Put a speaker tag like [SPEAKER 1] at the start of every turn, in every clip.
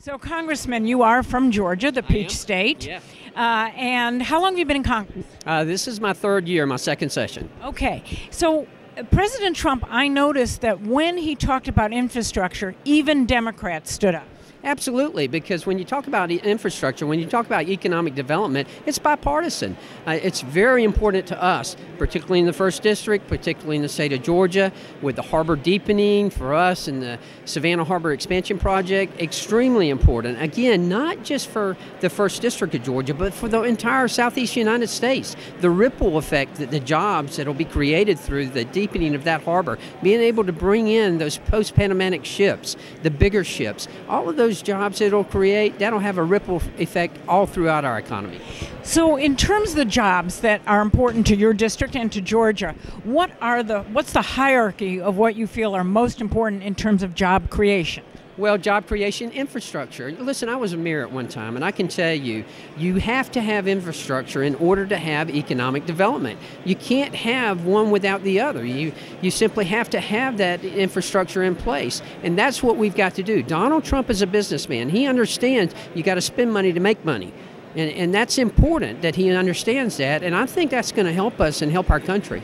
[SPEAKER 1] So, Congressman, you are from Georgia, the Peach State.
[SPEAKER 2] Yeah.
[SPEAKER 1] And how long have you been in Congress?
[SPEAKER 2] This is my third year, my second session.
[SPEAKER 1] Okay. So, President Trump, I noticed that when he talked about infrastructure, even Democrats stood up.
[SPEAKER 2] Absolutely, because when you talk about infrastructure, when you talk about economic development, it's bipartisan. It's very important to us, particularly in the 1st District, particularly in the state of Georgia, with the harbor deepening for us and the Savannah Harbor Expansion Project, extremely important. Again, not just for the 1st District of Georgia, but for the entire Southeast United States. The ripple effect, that the jobs that will be created through the deepening of that harbor, being able to bring in those post-Panamanic ships, the bigger ships, all of those jobs it'll create, that'll have a ripple effect all throughout our economy.
[SPEAKER 1] So in terms of the jobs that are important to your district and to Georgia, what's the hierarchy of what you feel are most important in terms of job creation?
[SPEAKER 2] Well, job creation, infrastructure. Listen, I was a mayor at one time, and I can tell you, you have to have infrastructure in order to have economic development. You can't have one without the other. You simply have to have that infrastructure in place, and that's what we've got to do. Donald Trump is a businessman. He understands you got to spend money to make money, and that's important that he understands that, and I think that's going to help us and help our country.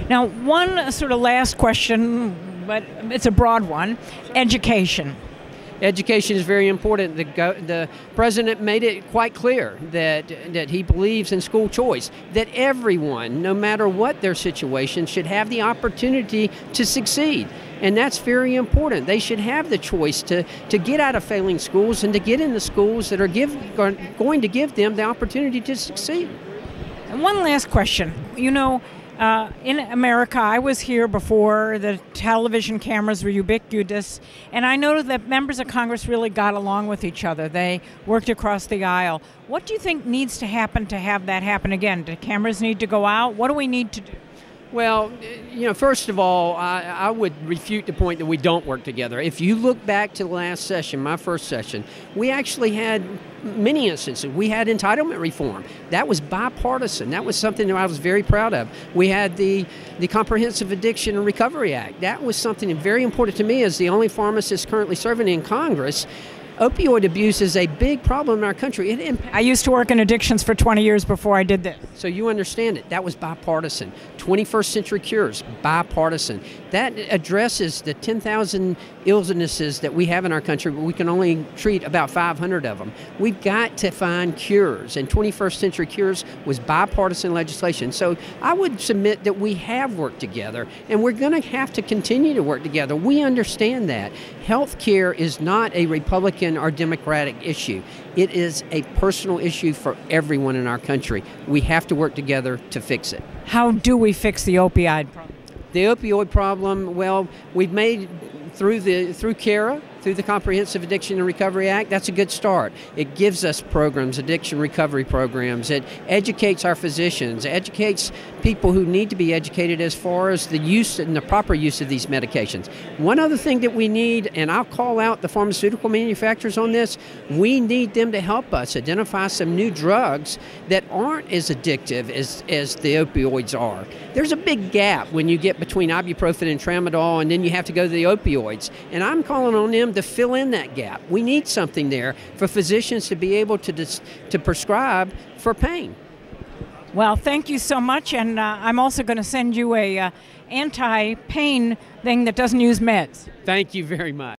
[SPEAKER 1] Now, one sort of last question, but it's a broad one. Education.
[SPEAKER 2] Education is very important. The president made it quite clear that he believes in school choice, that everyone, no matter what their situation, should have the opportunity to succeed. And that's very important. They should have the choice to get out of failing schools and to get in the schools that are going to give them the opportunity to succeed.
[SPEAKER 1] And one last question. You know, in America, I was here before the television cameras were ubiquitous, and I noticed that members of Congress really got along with each other. They worked across the aisle. What do you think needs to happen to have that happen again? Do cameras need to go out? What do we need to do?
[SPEAKER 2] Well, first of all, I would refute the point that we don't work together. If you look back to the last session, my first session, we actually had many instances. We had entitlement reform. That was bipartisan. That was something that I was very proud of. We had the Comprehensive Addiction and Recovery Act. That was something very important to me as the only pharmacist currently serving in Congress. Opioid abuse is a big problem in our country.
[SPEAKER 1] I used to work in addictions for 20 years before I did this.
[SPEAKER 2] So you understand it. That was bipartisan. 21st Century Cures, bipartisan. That addresses the 10,000 illnesses that we have in our country, but we can only treat about 500 of them. We've got to find cures, and 21st Century Cures was bipartisan legislation. So I would submit that we have worked together, and we're going to have to continue to work together. We understand that. Health care is not a Republican or Democratic issue. It is a personal issue for everyone in our country. We have to work together to fix it.
[SPEAKER 1] How do we fix the opioid problem?
[SPEAKER 2] The opioid problem, well, we've made through CARA, through the Comprehensive Addiction and Recovery Act, that's a good start. It gives us programs, addiction recovery programs. It educates our physicians, educates people who need to be educated as far as the use and the proper use of these medications. One other thing that we need, and I'll call out the pharmaceutical manufacturers on this, we need them to help us identify some new drugs that aren't as addictive as the opioids are. There's a big gap when you get between ibuprofen and tramadol, and then you have to go to the opioids. And I'm calling on them to fill in that gap. We need something there for physicians to be able to prescribe for pain.
[SPEAKER 1] Well, thank you so much, and I'm also going to send you a anti-pain thing that doesn't use meds.
[SPEAKER 2] Thank you very much.